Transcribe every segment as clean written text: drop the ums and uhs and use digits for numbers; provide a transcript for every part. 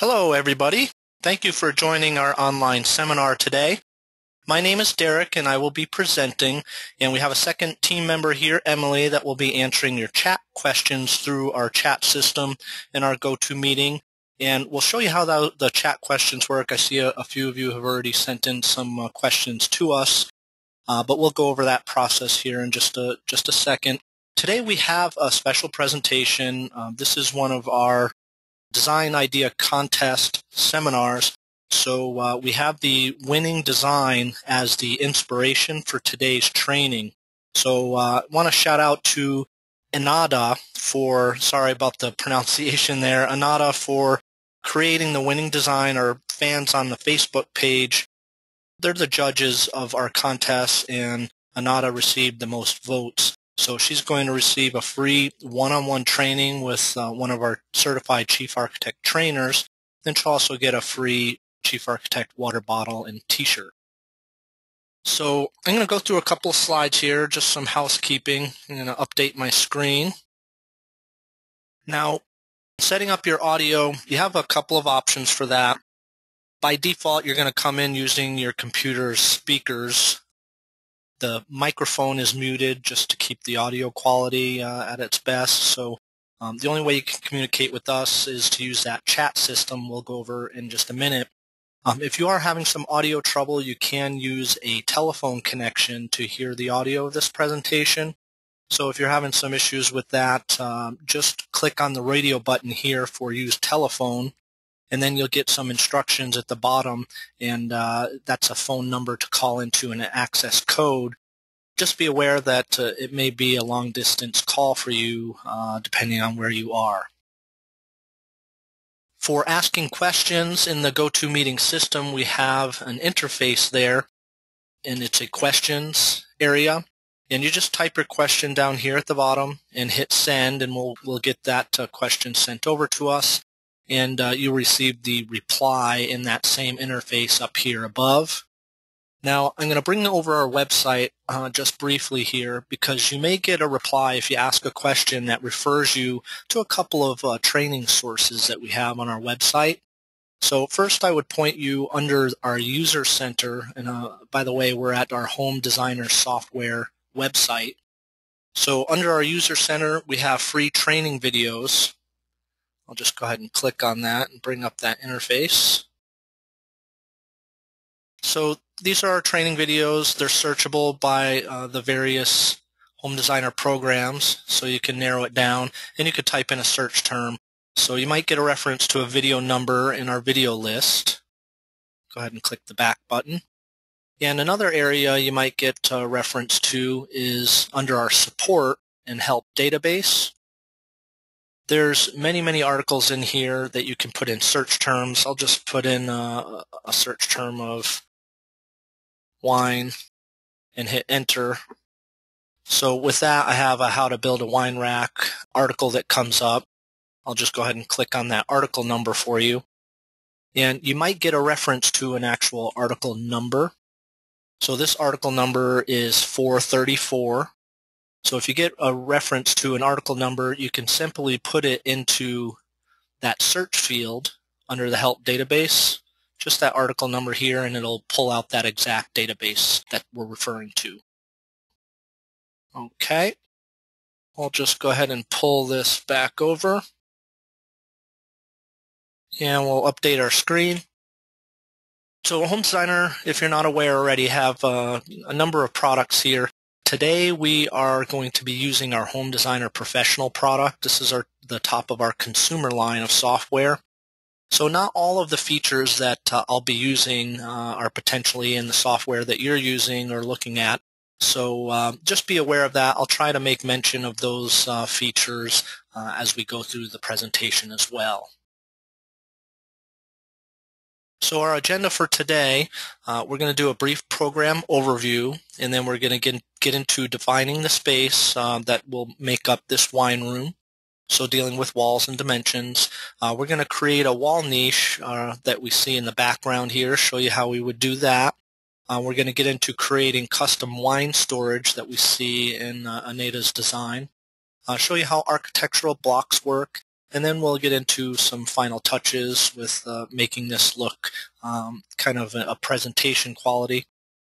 Hello, everybody. Thank you for joining our online seminar today. My name is Derek, and I will be presenting, and we have a second team member here, Emily, that will be answering your chat questions through our chat system in our GoToMeeting, and we'll show you how the chat questions work. I see a few of you have already sent in some questions to us, but we'll go over that process here in just a second. Today we have a special presentation. This is one of our design idea contest seminars. So we have the winning design as the inspiration for today's training. So I want to shout out to Anada for, sorry about the pronunciation there, Anada for creating the winning design. Our fans on the Facebook page, they're the judges of our contest, and Anada received the most votes. So she's going to receive a free one-on-one training with one of our certified chief architect trainers. Then she'll also get a free chief architect water bottle and t-shirt. So I'm going to go through a couple of slides here, just some housekeeping. I'm going to update my screen. Now, setting up your audio, you have a couple of options for that. By default, you're going to come in using your computer's speakers. The microphone is muted just to keep the audio quality at its best. So the only way you can communicate with us is to use that chat system we'll go over in just a minute. If you are having some audio trouble, you can use a telephone connection to hear the audio of this presentation. So if you're having some issues with that, just click on the radio button here for use telephone, and then you'll get some instructions at the bottom, and that's a phone number to call into and an access code. Just be aware that it may be a long-distance call for you depending on where you are. For asking questions in the GoToMeeting system, we have an interface there, and it's a questions area. And you just type your question down here at the bottom and hit send, and we'll get that question sent over to us. And you'll receive the reply in that same interface up here above. Now, I'm going to bring over our website just briefly here, because you may get a reply if you ask a question that refers you to a couple of training sources that we have on our website. So first I would point you under our User Center, and by the way, we're at our Home Designer Software website. So under our User Center, we have free training videos. I'll just go ahead and click on that and bring up that interface. So these are our training videos. They're searchable by the various home designer programs, so you can narrow it down, and you could type in a search term. So you might get a reference to a video number in our video list. Go ahead and click the back button. And another area you might get a reference to is under our support and help database. There's many articles in here that you can put in search terms. I'll just put in a search term of wine and hit enter. So with that, I have a how to build a wine rack article that comes up. I'll just go ahead and click on that article number for you. And you might get a reference to an actual article number. So this article number is 434. So if you get a reference to an article number, you can simply put it into that search field under the help database, just that article number here, and it'll pull out that exact database that we're referring to. Okay, I'll just go ahead and pull this back over, and we'll update our screen. So a home designer, if you're not aware already, have a number of products here. Today we are going to be using our Home Designer Professional product. This is the top of our consumer line of software. So not all of the features that I'll be using are potentially in the software that you're using or looking at. So just be aware of that. I'll try to make mention of those features as we go through the presentation as well. So our agenda for today, we're going to do a brief program overview, and then we're going to get into defining the space that will make up this wine room. So dealing with walls and dimensions. We're going to create a wall niche that we see in the background here, show you how we would do that. We're going to get into creating custom wine storage that we see in Anada's design. Show you how architectural blocks work, And then we'll get into some final touches with making this look kind of a presentation quality.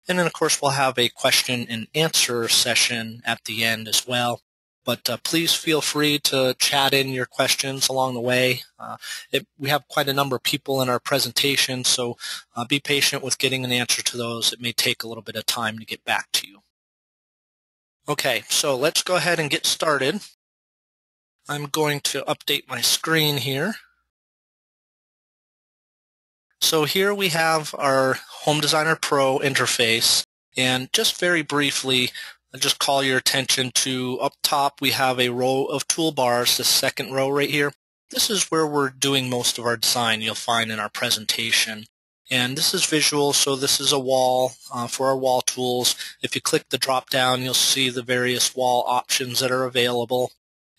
And then, of course, we'll have a question and answer session at the end as well. But please feel free to chat in your questions along the way. We have quite a number of people in our presentation, so be patient with getting an answer to those. It may take a little bit of time to get back to you. Okay, so let's go ahead and get started. I'm going to update my screen here. So here we have our Home Designer Pro interface, and just very briefly, I'll just call your attention to up top we have a row of toolbars, the second row right here. This is where we're doing most of our design, you'll find in our presentation. And this is visual, so this is a wall for our wall tools. If you click the drop down, you'll see the various wall options that are available.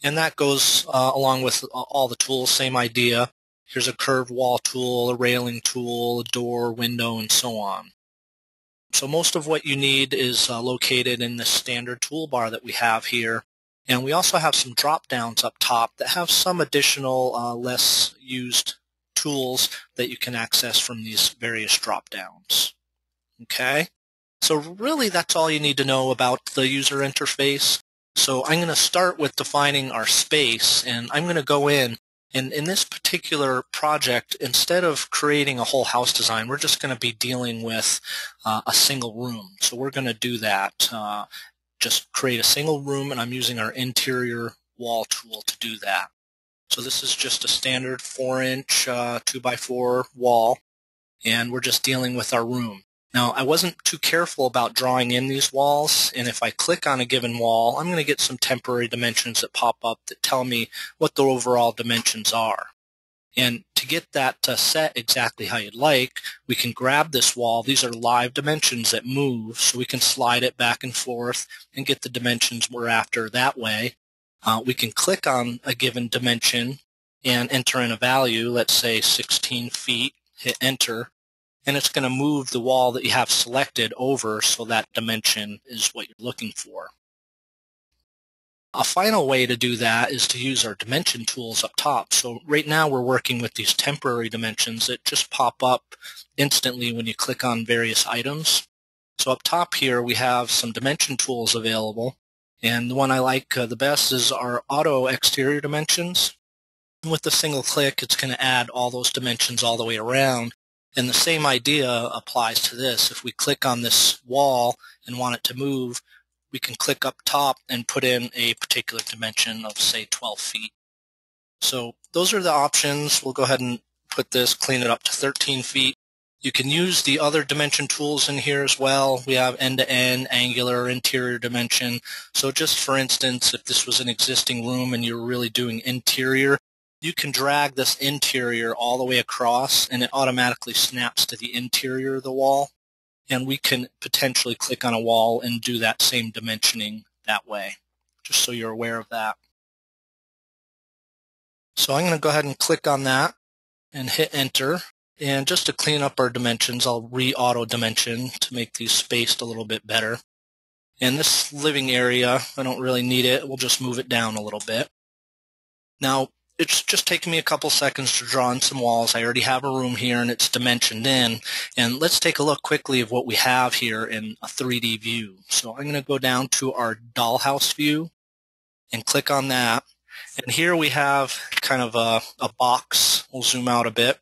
And that goes along with all the tools, same idea. Here's a curved wall tool, a railing tool, a door, window, and so on. So most of what you need is located in the standard toolbar that we have here. And we also have some drop downs up top that have some additional less used tools that you can access from these various drop downs. Okay, so really that's all you need to know about the user interface. So I'm going to start with defining our space, and I'm going to go in, and in this particular project, instead of creating a whole house design, we're just going to be dealing with a single room. So we're going to do that, just create a single room, and I'm using our interior wall tool to do that. So this is just a standard 4-inch 2x4 wall, and we're just dealing with our room. Now, I wasn't too careful about drawing in these walls, and if I click on a given wall, I'm going to get some temporary dimensions that pop up that tell me what the overall dimensions are. And to get that set exactly how you'd like, we can grab this wall. These are live dimensions that move, so we can slide it back and forth and get the dimensions we're after that way. We can click on a given dimension and enter in a value, let's say 16 feet, hit enter, and it's going to move the wall that you have selected over so that dimension is what you're looking for. A final way to do that is to use our dimension tools up top. So right now we're working with these temporary dimensions that just pop up instantly when you click on various items. So up top here we have some dimension tools available, and the one I like the best is our auto exterior dimensions. With a single click, it's going to add all those dimensions all the way around. And the same idea applies to this. If we click on this wall and want it to move, we can click up top and put in a particular dimension of, say, 12 feet. So those are the options. We'll go ahead and put this, clean it up to 13 feet. You can use the other dimension tools in here as well. We have end-to-end, angular, interior dimension. So just for instance, if this was an existing room and you're really doing interior, you can drag this interior all the way across and it automatically snaps to the interior of the wall. And we can potentially click on a wall and do that same dimensioning that way, just so you're aware of that. So I'm going to go ahead and click on that and hit enter. And just to clean up our dimensions, I'll re-auto dimension to make these spaced a little bit better. And this living area, I don't really need it. We'll just move it down a little bit. Now, it's just taking me a couple seconds to draw in some walls. I already have a room here and it's dimensioned in. And let's take a look quickly of what we have here in a 3D view. So I'm going to go down to our dollhouse view and click on that. And here we have kind of a box. We'll zoom out a bit.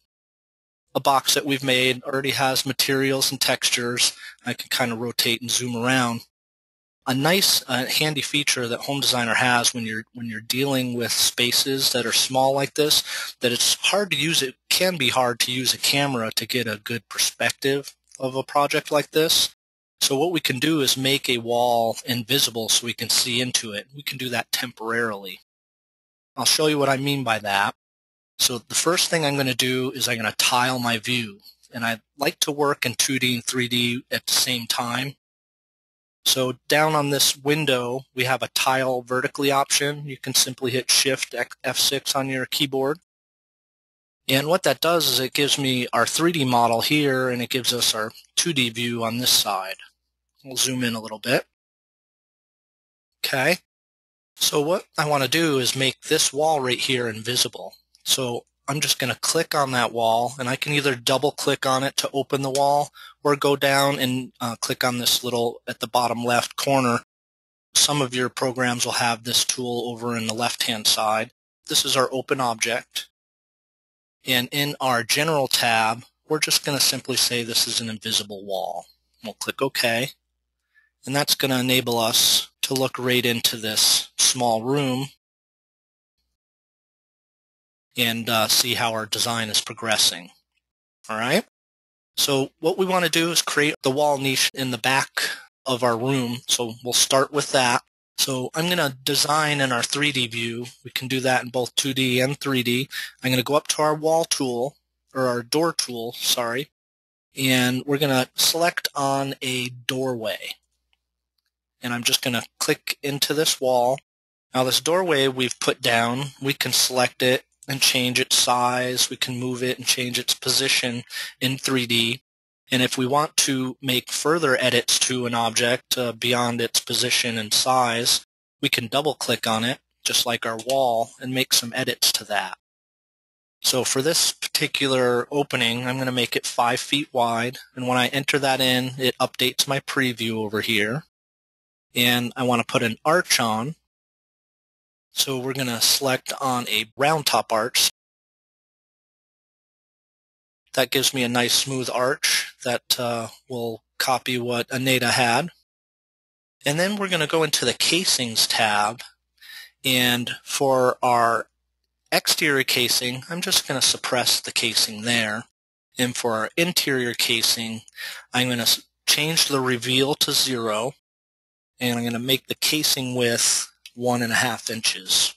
A box that we've made already has materials and textures. I can kind of rotate and zoom around. A nice handy feature that Home Designer has when you're dealing with spaces that are small like this, that it's hard to use. It can be hard to use a camera to get a good perspective of a project like this. So what we can do is make a wall invisible so we can see into it. We can do that temporarily. I'll show you what I mean by that. So the first thing I'm going to do is I'm going to tile my view. And I like to work in 2D and 3D at the same time. So down on this window, we have a tile vertically option. You can simply hit Shift F6 on your keyboard. And what that does is it gives me our 3D model here, and it gives us our 2D view on this side. We'll zoom in a little bit. Okay. So what I want to do is make this wall right here invisible. So I'm just going to click on that wall, and I can either double click on it to open the wall or go down and click on this little at the bottom left corner. Some of your programs will have this tool over in the left-hand side. This is our open object. And in our General tab, we're just going to simply say this is an invisible wall. We'll click OK. And that's going to enable us to look right into this small room and see how our design is progressing. All right. So what we want to do is create the wall niche in the back of our room. So we'll start with that. So I'm going to design in our 3D view. We can do that in both 2D and 3D. I'm going to go up to our wall tool, or our door tool, sorry, and we're going to select on a doorway. And I'm just going to click into this wall. Now this doorway we've put down, we can select it and change its size. We can move it and change its position in 3D. And if we want to make further edits to an object beyond its position and size, we can double click on it, just like our wall, and make some edits to that. So for this particular opening, I'm going to make it 5 feet wide. And when I enter that in, it updates my preview over here. And I want to put an arch on. So we're going to select on a round top arch. That gives me a nice smooth arch that will copy what Aneta had. And then we're going to go into the Casings tab. And for our exterior casing, I'm just going to suppress the casing there. And for our interior casing, I'm going to change the reveal to 0. And I'm going to make the casing width 1.5 inches.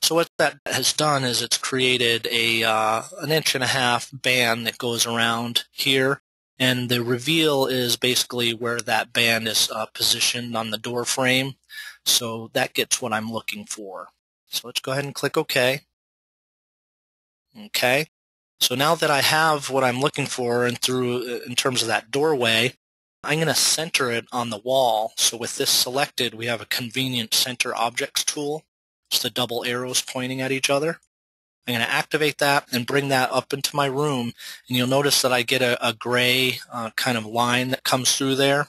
So what that has done is it's created a 1.5 inch band that goes around here, and the reveal is basically where that band is positioned on the door frame. So that gets what I'm looking for. So let's go ahead and click OK. Okay. So now that I have what I'm looking for in terms of that doorway, I'm going to center it on the wall. So with this selected, we have a convenient center objects tool. It's the double arrows pointing at each other. I'm going to activate that and bring that up into my room. And you'll notice that I get a gray kind of line that comes through there.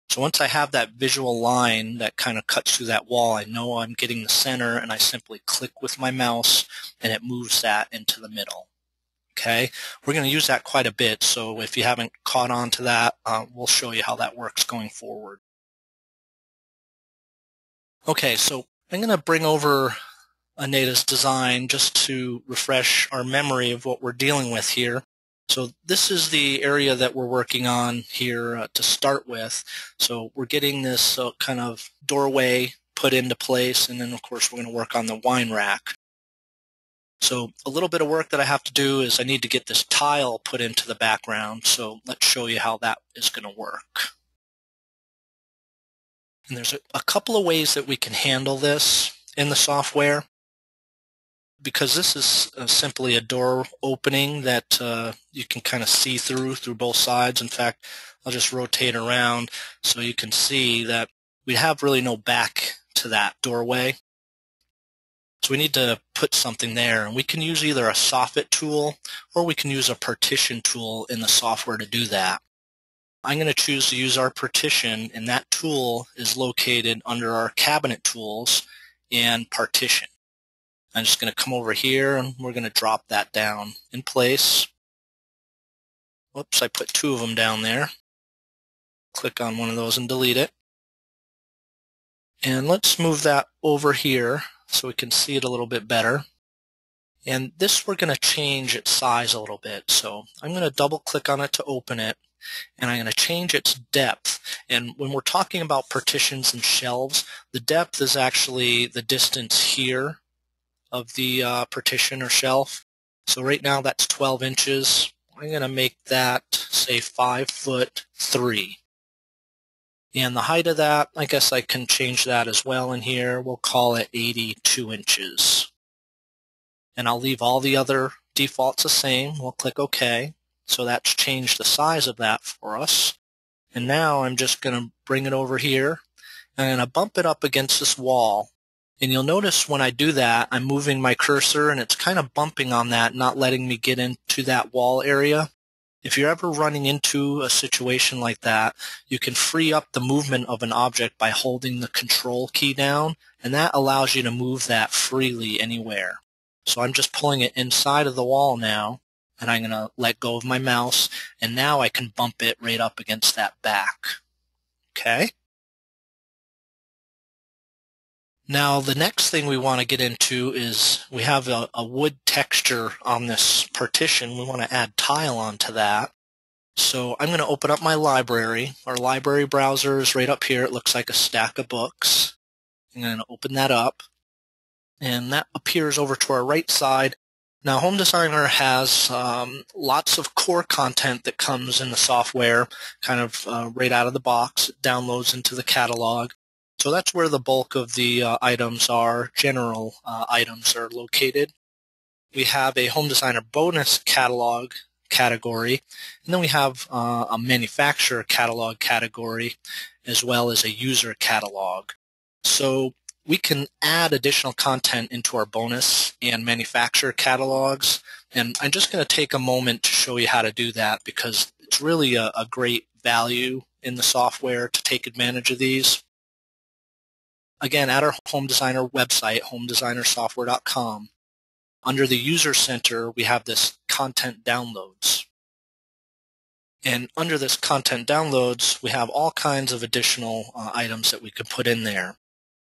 So once I have that visual line that kind of cuts through that wall, I know I'm getting the center, and I simply click with my mouse and it moves that into the middle. Okay, we're going to use that quite a bit, so if you haven't caught on to that, we'll show you how that works going forward. Okay, so I'm going to bring over Aneta's design just to refresh our memory of what we're dealing with here. So this is the area that we're working on here to start with. So we're getting this kind of doorway put into place, and then of course we're going to work on the wine rack. So a little bit of work that I have to do is I need to get this tile put into the background. So let's show you how that is going to work. And there's a couple of ways that we can handle this in the software. Because this is simply a door opening that you can kind of see through both sides. In fact, I'll just rotate around so you can see that we have really no back to that doorway. So we need to put something there, and we can use either a soffit tool or we can use a partition tool in the software to do that. I'm going to choose to use our partition, and that tool is located under our cabinet tools and partition. I'm just going to come over here and we're going to drop that down in place. Whoops, I put 2 of them down there. Click on one of those and delete it. And let's move that over here so we can see it a little bit better. And this we're going to change its size a little bit. So I'm going to double click on it to open it, and I'm going to change its depth. And when we're talking about partitions and shelves, the depth is actually the distance here of the partition or shelf. So right now that's 12 inches. I'm going to make that, say, 5'3". And the height of that, I guess I can change that as well in here. We'll call it 82 inches. And I'll leave all the other defaults the same. We'll click OK. So that's changed the size of that for us. And now I'm just going to bring it over here, I'm going to bump it up against this wall. And you'll notice when I do that, I'm moving my cursor and it's kind of bumping on that, not letting me get into that wall area. If you're ever running into a situation like that, you can free up the movement of an object by holding the control key down, and that allows you to move that freely anywhere. So I'm just pulling it inside of the wall now, and I'm going to let go of my mouse, and now I can bump it right up against that back. Okay? Now the next thing we want to get into is we have a wood texture on this partition. We want to add tile onto that. So I'm going to open up my library. Our library browser is right up here. It looks like a stack of books. I'm going to open that up, and that appears over to our right side. Now Home Designer has lots of core content that comes in the software kind of right out of the box. It downloads into the catalog. So that's where the bulk of the items are, general items are located. We have a Home Designer bonus catalog category, and then we have a manufacturer catalog category as well as a user catalog. So we can add additional content into our bonus and manufacturer catalogs, and I'm just going to take a moment to show you how to do that because it's really a great value in the software to take advantage of these. Again, at our Home Designer website, homedesignersoftware.com, under the User Center, we have this Content Downloads. And under this Content Downloads, we have all kinds of additional items that we could put in there.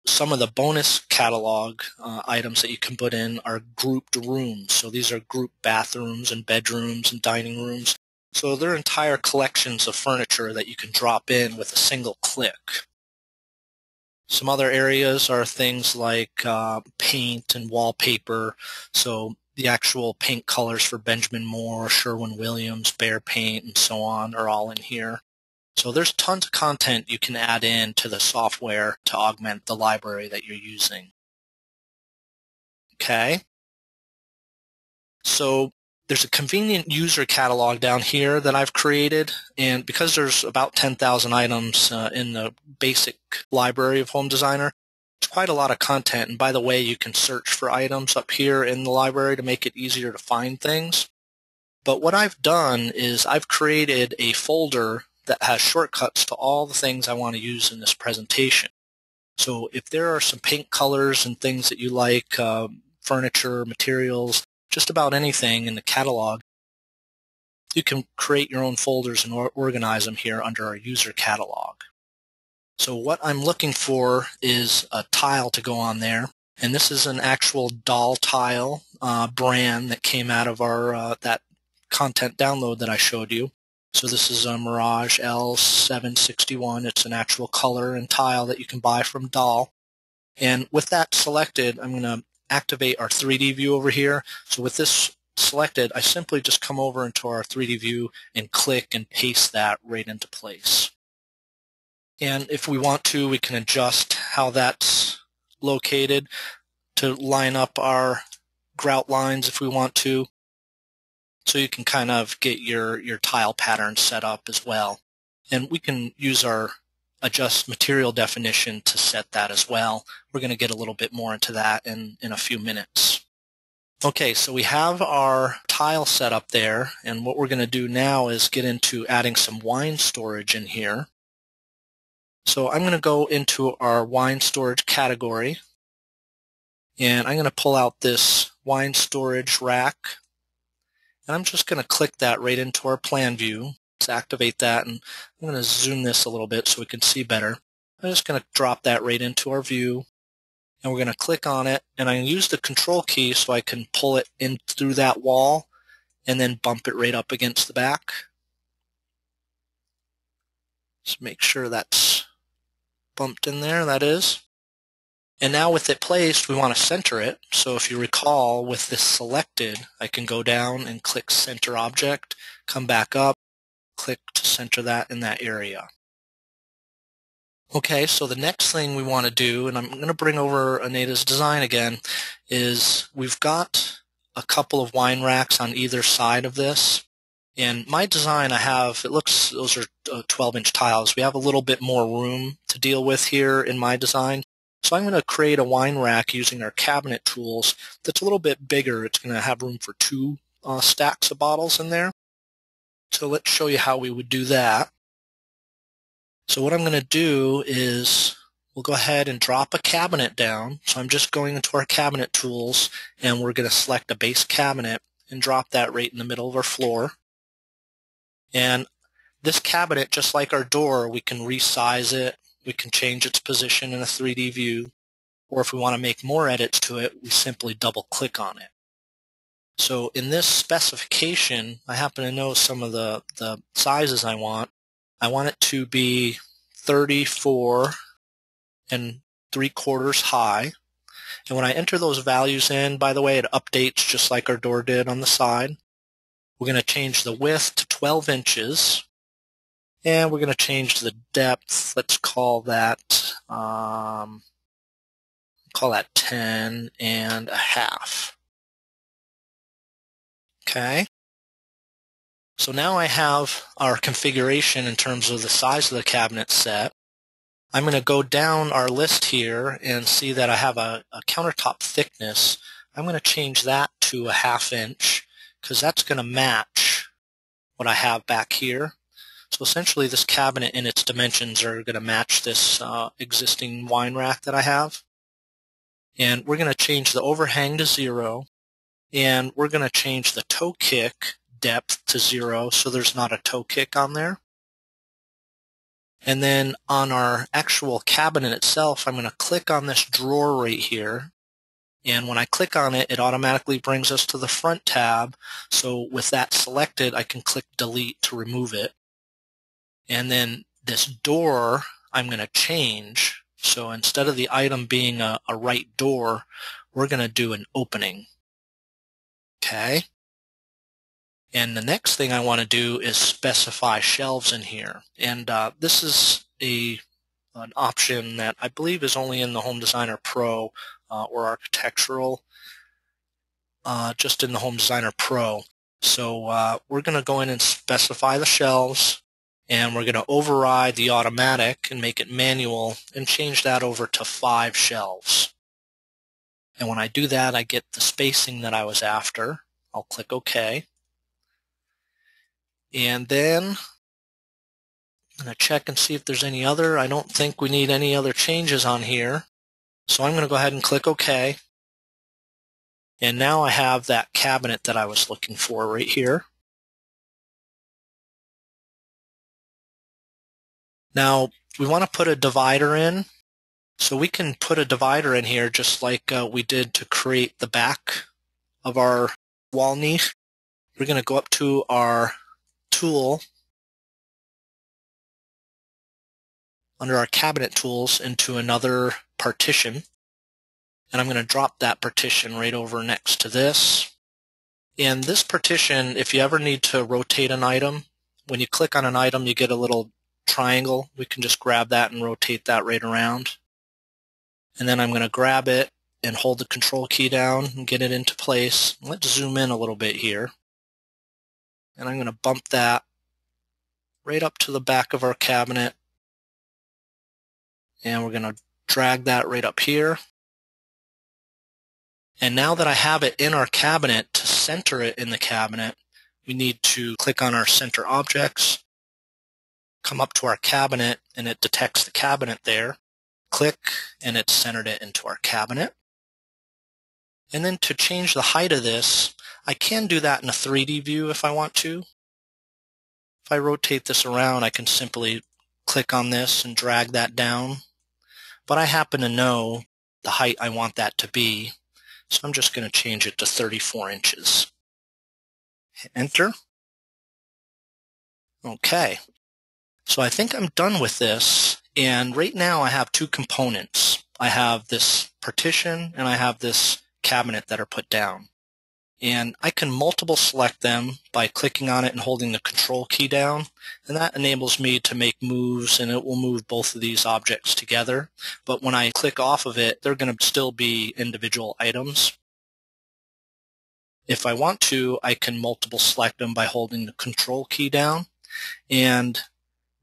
Some of the bonus catalog items that you can put in are grouped rooms. So these are grouped bathrooms and bedrooms and dining rooms. So they're entire collections of furniture that you can drop in with a single click. Some other areas are things like paint and wallpaper. So the actual paint colors for Benjamin Moore, Sherwin-Williams, Behr Paint, and so on are all in here. So there's tons of content you can add in to the software to augment the library that you're using. Okay. So there's a convenient user catalog down here that I've created, and because there's about 10,000 items in the basic library of Home Designer, it's quite a lot of content. And by the way, you can search for items up here in the library to make it easier to find things. But what I've done is I've created a folder that has shortcuts to all the things I want to use in this presentation. So if there are some paint colors and things that you like, furniture, materials, just about anything in the catalog, you can create your own folders and organize them here under our user catalog. So what I'm looking for is a tile to go on there, and this is an actual doll tile brand that came out of our that content download that I showed you. So this is a Mirage L761. It's an actual color and tile that you can buy from Doll. And with that selected, I'm going to activate our 3D view over here. So with this selected, I simply just come over into our 3D view and click and paste that right into place. And if we want to, we can adjust how that's located to line up our grout lines if we want to. So you can kind of get your tile pattern set up as well. And we can use our adjust material definition to set that as well. We're going to get a little bit more into that in a few minutes. Okay, so we have our tile set up there, and what we're going to do now is get into adding some wine storage in here. So I'm going to go into our wine storage category, and I'm going to pull out this wine storage rack, and I'm just going to click that right into our plan view. Let's activate that, and I'm going to zoom this a little bit so we can see better. I'm just going to drop that right into our view, and we're going to click on it, and I'm going to use the control key so I can pull it in through that wall and then bump it right up against the back. Just make sure that's bumped in there. That is. And now with it placed, we want to center it. So if you recall, with this selected, I can go down and click Center Object, come back up, click to center that in that area. Okay, so the next thing we want to do, and I'm going to bring over Anita's design again, is we've got a couple of wine racks on either side of this. And my design, those are 12-inch tiles. We have a little bit more room to deal with here in my design. So I'm going to create a wine rack using our cabinet tools that's a little bit bigger. It's going to have room for 2 stacks of bottles in there. So let's show you how we would do that. So what I'm going to do is we'll go ahead and drop a cabinet down. So I'm just going into our cabinet tools, and we're going to select a base cabinet and drop that right in the middle of our floor. And this cabinet, just like our door, we can resize it. We can change its position in a 3D view. Or if we want to make more edits to it, we simply double-click on it. So in this specification, I happen to know some of the sizes I want. I want it to be 34 3/4 high. And when I enter those values in, by the way, it updates just like our door did on the side. We're going to change the width to 12 inches. And we're going to change the depth. Let's call that 10.5. Okay. So now I have our configuration in terms of the size of the cabinet set. I'm going to go down our list here and see that I have a countertop thickness. I'm going to change that to 1/2 inch because that's going to match what I have back here. So essentially this cabinet and its dimensions are going to match this existing wine rack that I have. And we're going to change the overhang to 0. And we're going to change the toe kick depth to 0 so there's not a toe kick on there. And then on our actual cabinet itself, I'm going to click on this drawer right here. And when I click on it, it automatically brings us to the front tab. So with that selected, I can click delete to remove it. And then this door, I'm going to change. So instead of the item being a right door, we're going to do an opening. Okay. And the next thing I want to do is specify shelves in here. And this is an option that I believe is only in the Home Designer Pro or Architectural, just in the Home Designer Pro. So we're going to go in and specify the shelves, and we're going to override the automatic and make it manual and change that over to 5 shelves. And when I do that, I get the spacing that I was after. I'll click OK. And then I'm going to check and see if there's any other. I don't think we need any other changes on here. So I'm going to go ahead and click OK. And now I have that cabinet that I was looking for right here. Now we want to put a divider in. So we can put a divider in here just like we did to create the back of our wall niche. We're going to go up to our tool under our cabinet tools into another partition, and I'm going to drop that partition right over next to this. And this partition, if you ever need to rotate an item, when you click on an item you get a little triangle. We can just grab that and rotate that right around. And then I'm going to grab it and hold the control key down and get it into place. Let's zoom in a little bit here. And I'm going to bump that right up to the back of our cabinet. And we're going to drag that right up here. And now that I have it in our cabinet, to center it in the cabinet, we need to click on our center objects, come up to our cabinet, and it detects the cabinet there. Click, and it's centered it into our cabinet. And then to change the height of this, I can do that in a 3D view if I want to. If I rotate this around, I can simply click on this and drag that down. But I happen to know the height I want that to be, so I'm just going to change it to 34 inches. Hit Enter. Okay. So I think I'm done with this, and right now I have 2 components. I have this partition and I have this cabinet that are put down. And I can multiple select them by clicking on it and holding the control key down, and that enables me to make moves, and it will move both of these objects together. But when I click off of it, they're going to still be individual items. If I want to, I can multiple select them by holding the Control key down, and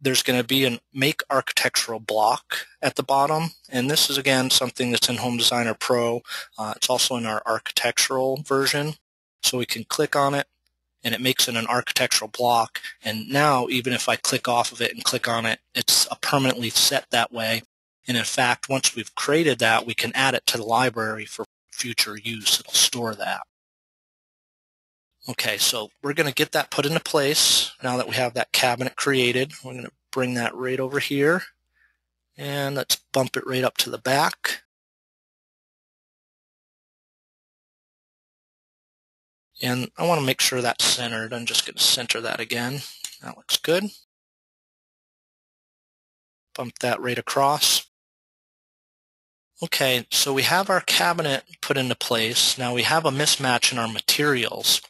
there's going to be a Make Architectural block at the bottom, and this is again something that's in Home Designer Pro. It's also in our architectural version, so we can click on it and it makes it an architectural block, and now even if I click off of it and click on it, it's permanently set that way. And in fact, once we've created that, we can add it to the library for future use. It'll store that. Okay, so we're going to get that put into place now that we have that cabinet created. We're going to bring that right over here, and let's bump it right up to the back. And I want to make sure that's centered. I'm just going to center that again. That looks good. Bump that right across. Okay, so we have our cabinet put into place. Now we have a mismatch in our materials.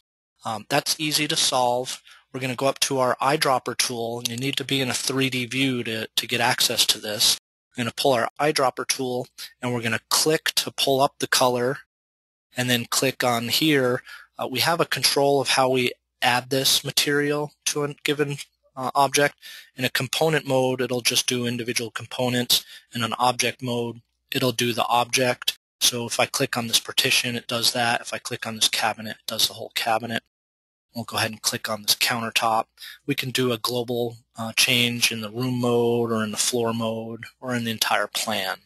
That's easy to solve. We're going to go up to our eyedropper tool, and you need to be in a 3D view to get access to this. We're going to pull our eyedropper tool, and we're going to click to pull up the color, and then click on here. We have a control of how we add this material to a given object. In a component mode, it'll just do individual components. In an object mode, it'll do the object. So if I click on this partition, it does that. If I click on this cabinet, it does the whole cabinet. We'll go ahead and click on this countertop. We can do a global change in the room mode or in the floor mode or in the entire plan.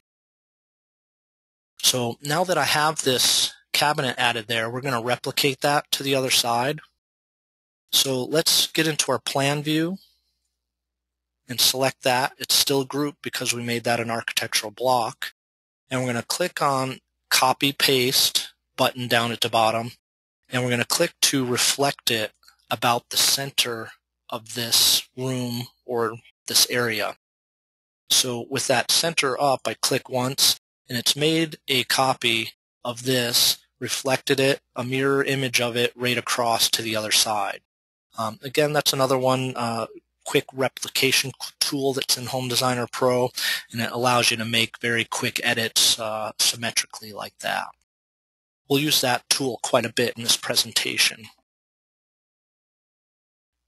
So now that I have this cabinet added there, we're going to replicate that to the other side. So let's get into our plan view and select that. It's still grouped because we made that an architectural block. And we're going to click on Copy Paste button down at the bottom, and we're going to click to reflect it about the center of this room or this area. So with that center up, I click once, and it's made a copy of this, reflected it, a mirror image of it right across to the other side. Again, that's another one quick replication tool that's in Home Designer Pro, and it allows you to make very quick edits symmetrically like that. We'll use that tool quite a bit in this presentation.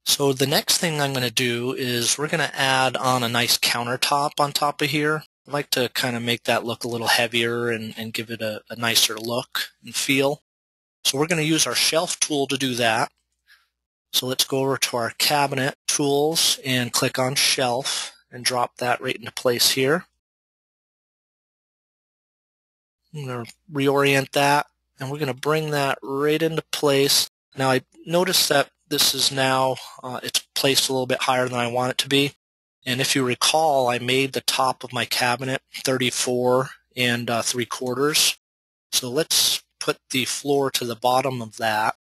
So the next thing I'm going to do is we're going to add on a nice countertop on top of here. I like to kind of make that look a little heavier and give it a nicer look and feel. So we're going to use our shelf tool to do that. So let's go over to our cabinet tools and click on shelf and drop that right into place here. I'm going to reorient that, and we're going to bring that right into place. Now I notice that this is now, it's placed a little bit higher than I want it to be. And if you recall, I made the top of my cabinet 34 3/4. So let's put the floor to the bottom of that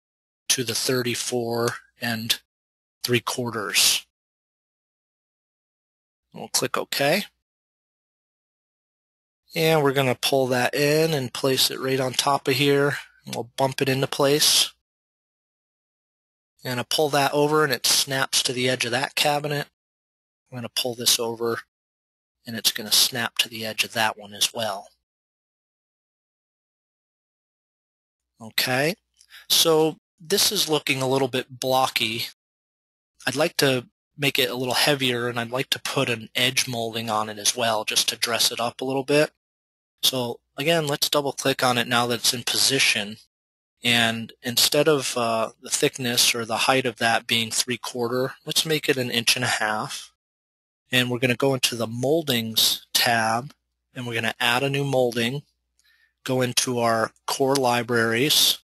to the 34 3/4. We'll click OK. And we're going to pull that in and place it right on top of here. We'll bump it into place. And I pull that over and it snaps to the edge of that cabinet. I'm going to pull this over and it's going to snap to the edge of that one as well. Okay, so this is looking a little bit blocky. I'd like to make it a little heavier, and I'd like to put an edge molding on it as well, just to dress it up a little bit. So again, let's double click on it now that it's in position. And instead of the thickness or the height of that being 3/4, let's make it 1.5 inches. And we're going to go into the Moldings tab, and we're going to add a new molding, go into our core libraries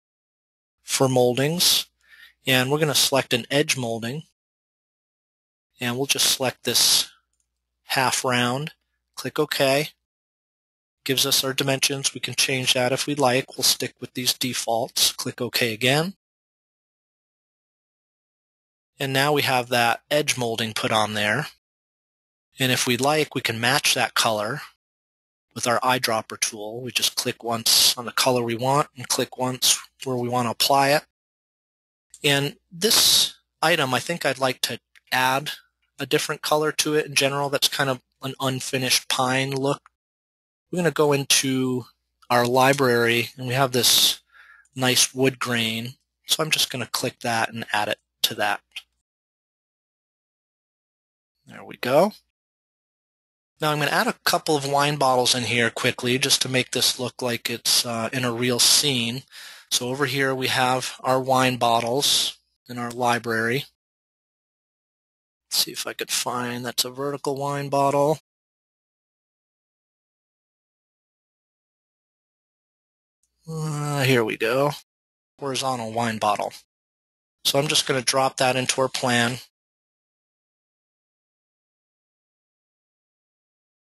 for moldings, and we're going to select an edge molding, and we'll just select this half round, click OK. Gives us our dimensions. We can change that if we'd like. We'll stick with these defaults. Click OK again. And now we have that edge molding put on there. And if we'd like, we can match that color with our eyedropper tool. We just click once on the color we want and click once where we want to apply it. And this item, I think I'd like to add a different color to it in general. That's kind of an unfinished pine look. We're going to go into our library, and we have this nice wood grain. So I'm just going to click that and add it to that. There we go. Now I'm going to add a couple of wine bottles in here quickly just to make this look like it's in a real scene. So over here we have our wine bottles in our library. Let's see if I could find, that's a vertical wine bottle. Here we go. Horizontal wine bottle. So I'm just going to drop that into our plan.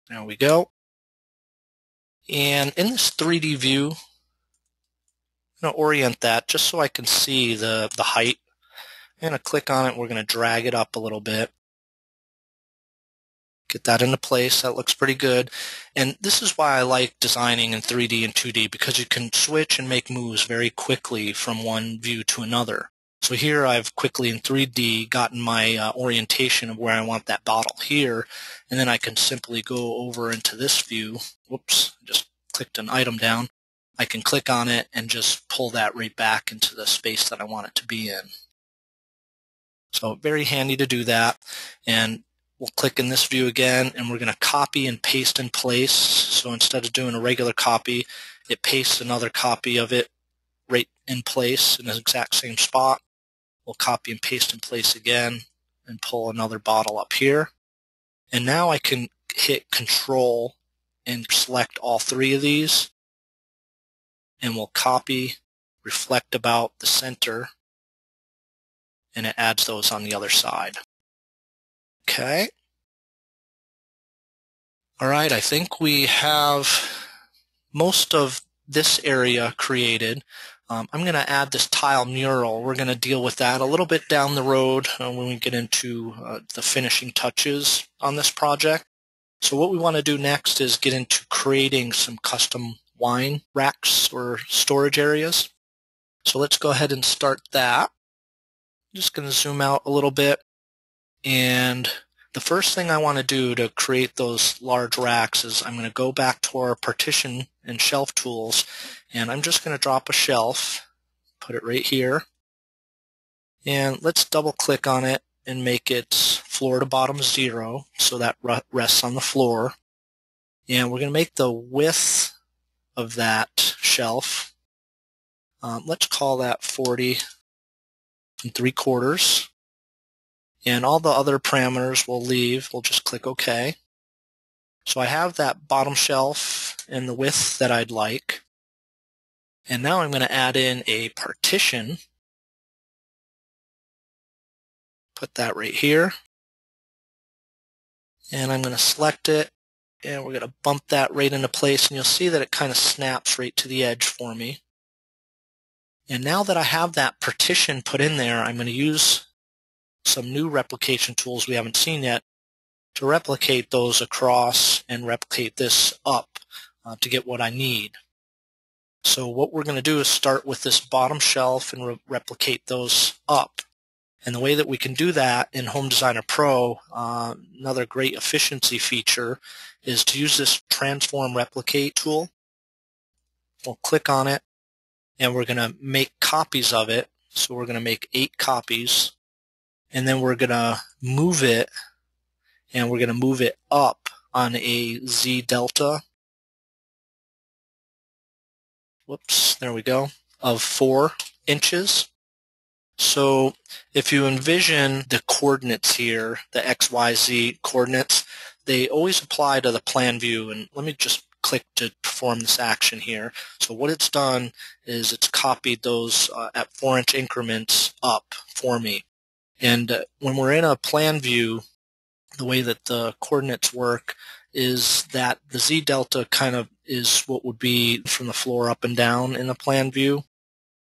There we go. And in this 3D view, I'm going to orient that just so I can see the height. I'm going to click on it. We're going to drag it up a little bit. Get that into place. That looks pretty good. And this is why I like designing in 3D and 2D, because you can switch and make moves very quickly from one view to another. So here I've quickly in 3D gotten my orientation of where I want that bottle here, and then I can simply go over into this view. Whoops, just clicked an item down. I can click on it and just pull that right back into the space that I want it to be in. So very handy to do that. And we'll click in this view again, and we're going to copy and paste in place. So instead of doing a regular copy, it pastes another copy of it right in place in the exact same spot. We'll copy and paste in place again and pull another bottle up here. And now I can hit Control and select all three of these. And we'll copy, reflect about the center, and it adds those on the other side. Okay. All right, I think we have most of this area created. I'm going to add this tile mural. We're going to deal with that a little bit down the road when we get into the finishing touches on this project. So what we want to do next is get into creating some custom wine racks or storage areas. So let's go ahead and start that. I'm just going to zoom out a little bit. And the first thing I want to do to create those large racks is I'm going to go back to our partition and shelf tools, and I'm just going to drop a shelf, put it right here, and let's double click on it and make it floor to bottom 0 so that rests on the floor. And we're going to make the width of that shelf, let's call that 40 3/4. And all the other parameters we'll leave. We'll just click OK. So I have that bottom shelf and the width that I'd like. And now I'm going to add in a partition. Put that right here. And I'm going to select it. And we're going to bump that right into place. And you'll see that it kind of snaps right to the edge for me. And now that I have that partition put in there, I'm going to use some new replication tools we haven't seen yet to replicate those across and replicate this up to get what I need. So what we're going to do is start with this bottom shelf and replicate those up. And the way that we can do that in Home Designer Pro, another great efficiency feature, is to use this Transform Replicate tool. We'll click on it, and we're going to make copies of it. So we're going to make 8 copies, and then we're going to move it, and we're going to move it up on a Z delta. Whoops, there we go, of 4 inches. So if you envision the coordinates here, the X, Y, Z coordinates, they always apply to the plan view. And let me just click to perform this action here. So what it's done is it's copied those at 4-inch increments up for me. And when we're in a plan view, the way that the coordinates work is that the Z delta kind of is what would be from the floor up and down in the plan view.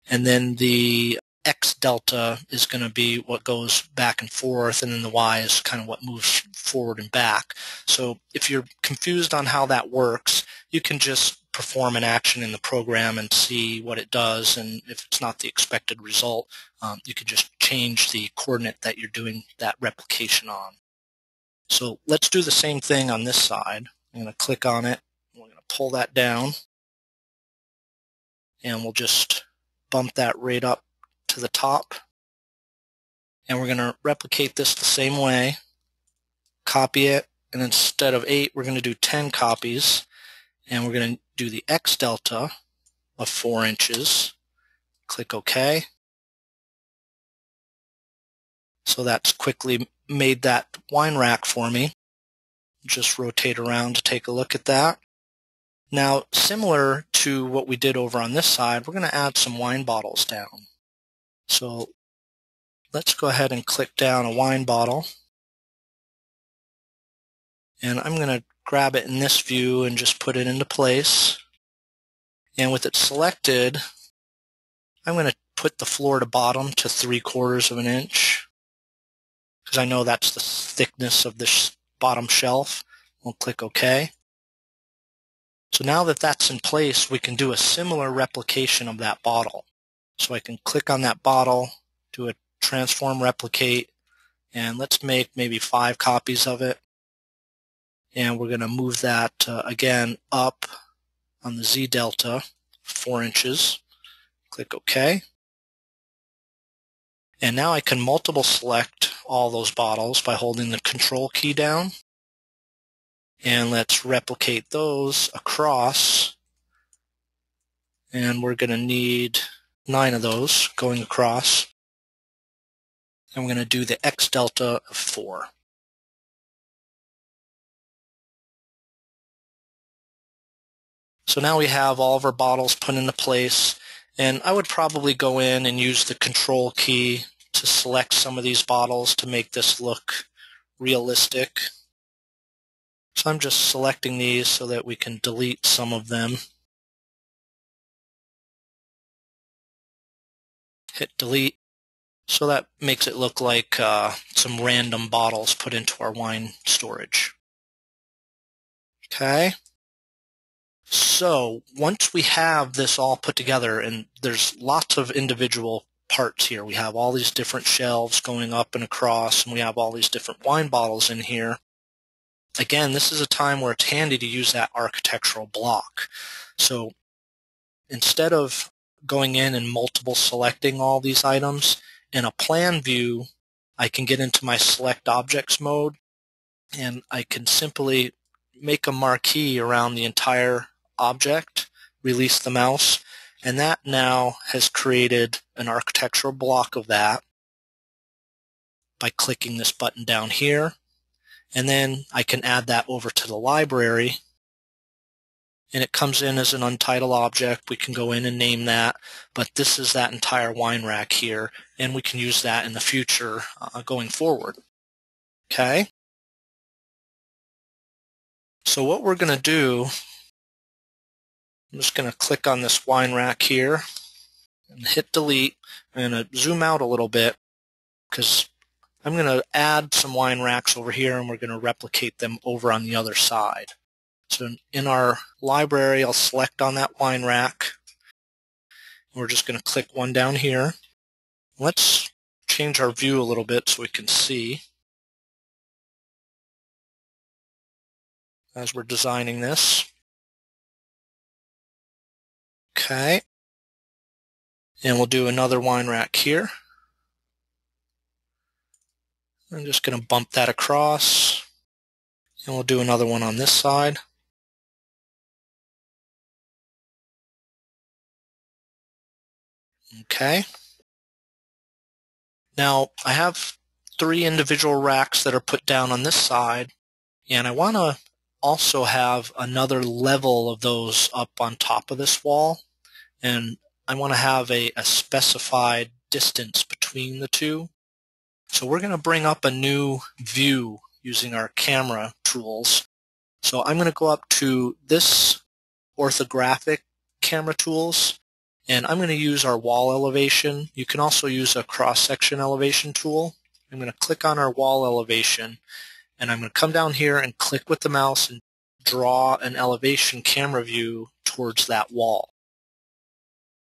And then the X delta is going to be what goes back and forth, and then the Y is kind of what moves forward and back. So if you're confused on how that works, you can just perform an action in the program and see what it does, and if it's not the expected result, you can just change the coordinate that you're doing that replication on. So let's do the same thing on this side. I'm going to click on it. We're going to pull that down, and we'll just bump that right up to the top. And we're going to replicate this the same way. Copy it, and instead of 8, we're going to do 10 copies. And we're going to do the X delta of 4 inches. Click OK. So that's quickly made that wine rack for me. Just rotate around to take a look at that. Now, similar to what we did over on this side, we're going to add some wine bottles down. So let's go ahead and click down a wine bottle. And I'm going to grab it in this view and just put it into place. And with it selected, I'm going to put the floor to bottom to 3/4 of an inch, because I know that's the thickness of this bottom shelf. We'll click OK. So now that that's in place, we can do a similar replication of that bottle. So I can click on that bottle, do a transform replicate, and let's make maybe 5 copies of it. And we're going to move that again up on the Z delta 4 inches. Click OK. And now I can multiple select all those bottles by holding the Control key down. And let's replicate those across. And we're going to need 9 of those going across. And we're going to do the X delta of 4. So now we have all of our bottles put into place. And I would probably go in and use the Control key to select some of these bottles to make this look realistic. So I'm just selecting these so that we can delete some of them. Hit delete. So that makes it look like some random bottles put into our wine storage. Okay. So once we have this all put together, and there's lots of individual parts here. We have all these different shelves going up and across, and we have all these different wine bottles in here. Again, this is a time where it's handy to use that architectural block. So instead of going in and multiple selecting all these items, in a plan view, I can get into my select objects mode, and I can simply make a marquee around the entire object, release the mouse, and that now has created an architectural block of that by clicking this button down here. And then I can add that over to the library, and it comes in as an untitled object. We can go in and name that, but this is that entire wine rack here, and we can use that in the future going forward. Okay? So what we're going to do, I'm just going to click on this wine rack here and hit delete. I'm going to zoom out a little bit because I'm going to add some wine racks over here, and we're going to replicate them over on the other side. So in our library, I'll select on that wine rack. We're just going to click one down here. Let's change our view a little bit so we can see as we're designing this. Okay. And we'll do another wine rack here. I'm just going to bump that across, and we'll do another one on this side. Okay. Now, I have 3 individual racks that are put down on this side, and I want to also have another level of those up on top of this wall, and I want to have a specified distance between the two. So we're going to bring up a new view using our camera tools. So I'm going to go up to this orthographic camera tools, and I'm going to use our wall elevation. You can also use a cross-section elevation tool. I'm going to click on our wall elevation, and I'm going to come down here and click with the mouse and draw an elevation camera view towards that wall.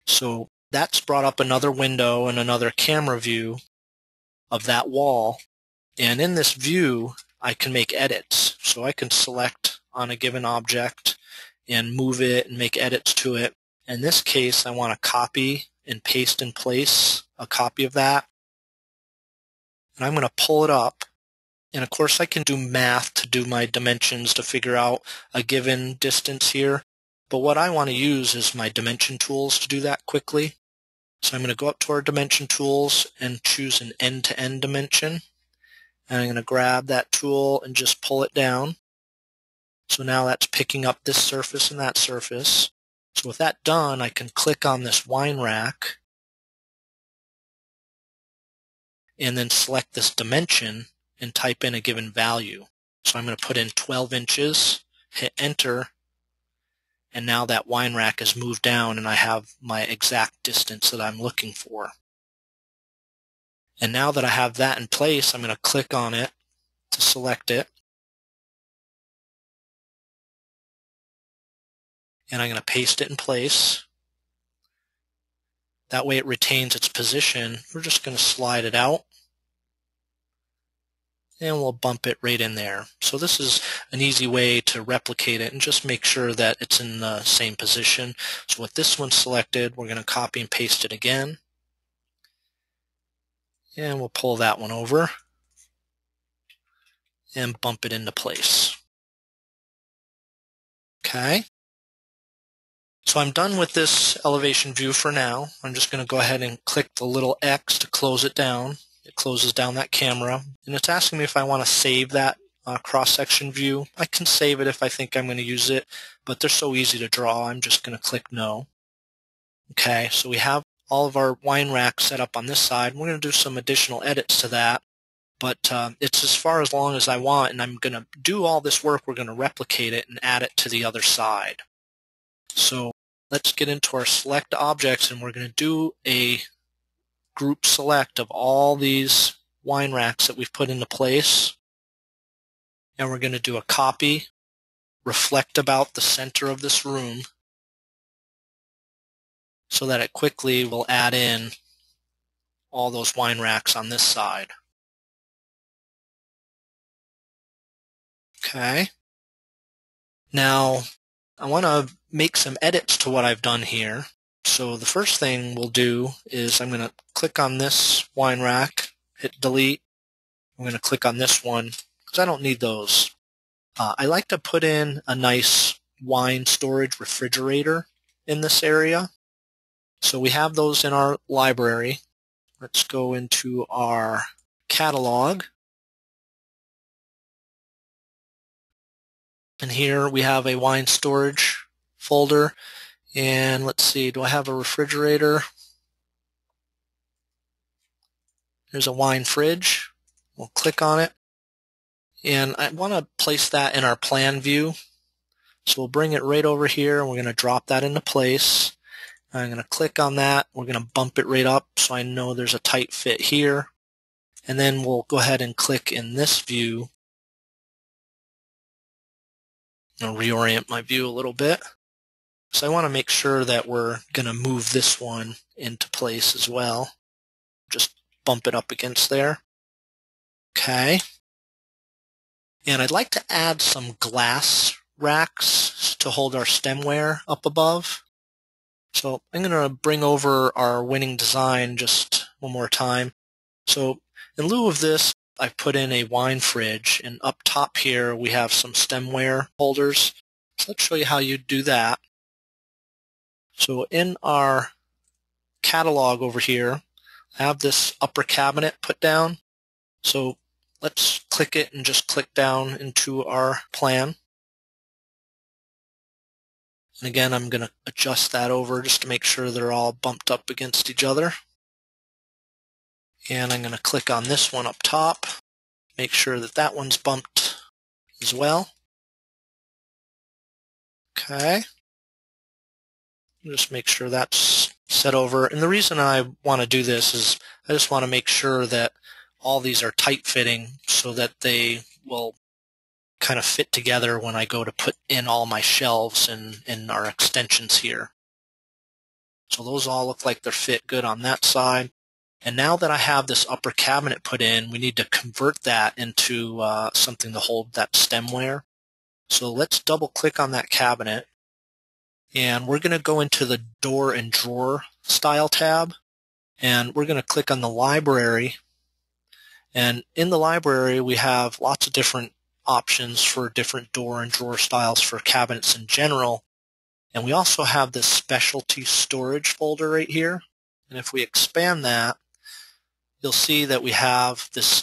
So that's brought up another window and another camera view of that wall. And in this view, I can make edits. So I can select on a given object and move it and make edits to it. In this case, I want to copy and paste in place a copy of that. And I'm going to pull it up. And of course I can do math to do my dimensions to figure out a given distance here. But what I want to use is my dimension tools to do that quickly. So I'm going to go up to our dimension tools and choose an end-to-end dimension. And I'm going to grab that tool and just pull it down. So now that's picking up this surface and that surface. So with that done, I can click on this wine rack and then select this dimension and type in a given value. So I'm going to put in 12 inches, hit enter, and now that wine rack is moved down and I have my exact distance that I'm looking for. And now that I have that in place, I'm going to click on it to select it. And I'm going to paste it in place. That way it retains its position. We're just going to slide it out. And we'll bump it right in there. So this is an easy way to replicate it and just make sure that it's in the same position. So with this one selected, we're going to copy and paste it again. And we'll pull that one over and bump it into place. Okay. So I'm done with this elevation view for now. I'm just going to go ahead and click the little X to close it down. It closes down that camera. And it's asking me if I want to save that cross-section view. I can save it if I think I'm going to use it, but they're so easy to draw, I'm just going to click No. Okay, so we have all of our wine racks set up on this side. We're going to do some additional edits to that, but it's as far as long as I want, and I'm going to do all this work. We're going to replicate it and add it to the other side. So let's get into our select objects, and we're going to do a group select of all these wine racks that we've put into place. And we're going to do a copy, reflect about the center of this room so that it quickly will add in all those wine racks on this side. Okay. Now, I want to make some edits to what I've done here. So the first thing we'll do is I'm going to click on this wine rack, hit delete. I'm going to click on this one because I don't need those. I like to put in a nice wine storage refrigerator in this area. So we have those in our library. Let's go into our catalog. And here we have a wine storage folder. And let's see, do I have a refrigerator? There's a wine fridge. We'll click on it. And I want to place that in our plan view. So we'll bring it right over here, and we're going to drop that into place. I'm going to click on that. We're going to bump it right up so I know there's a tight fit here. And then we'll go ahead and click in this view. I'll reorient my view a little bit. So I want to make sure that we're going to move this one into place as well. Just bump it up against there. Okay. And I'd like to add some glass racks to hold our stemware up above. So I'm going to bring over our winning design just one more time. So in lieu of this, I've put in a wine fridge, and up top here we have some stemware holders. So let's show you how you do that. So in our catalog over here, I have this upper cabinet put down. So let's click it and just click down into our plan. And again, I'm going to adjust that over just to make sure they're all bumped up against each other. And I'm going to click on this one up top, make sure that that one's bumped as well. Okay. Just make sure that's set over. And the reason I want to do this is I just want to make sure that all these are tight fitting so that they will kind of fit together when I go to put in all my shelves and our extensions here. So those all look like they're fit good on that side. And now that I have this upper cabinet put in, we need to convert that into something to hold that stemware. So let's double click on that cabinet. And we're going to go into the door and drawer style tab. And we're going to click on the library. And in the library, we have lots of different options for different door and drawer styles for cabinets in general. And we also have this specialty storage folder right here. And if we expand that, you'll see that we have this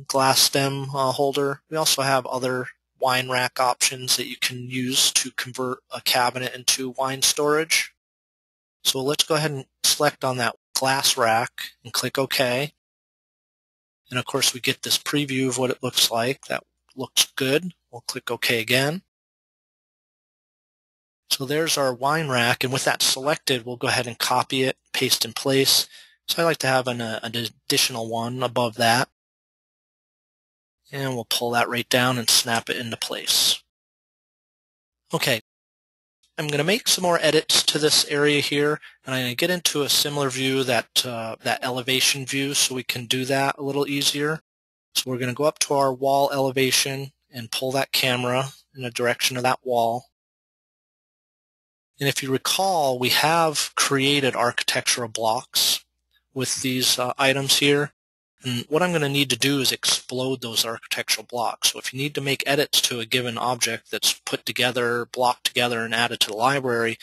glass stem holder. We also have other wine rack options that you can use to convert a cabinet into wine storage. So let's go ahead and select on that glass rack and click OK. And of course we get this preview of what it looks like. That looks good. We'll click OK again. So there's our wine rack, and with that selected, we'll go ahead and copy it, paste in place. So I like to have an additional one above that. And we'll pull that right down and snap it into place. Okay, I'm going to make some more edits to this area here, and I'm going to get into a similar view, that elevation view, so we can do that a little easier. So we're going to go up to our wall elevation and pull that camera in the direction of that wall. And if you recall, we have created architectural blocks with these items here. And what I'm going to need to do is explode those architectural blocks. So if you need to make edits to a given object that's put together, blocked together, and added to the library,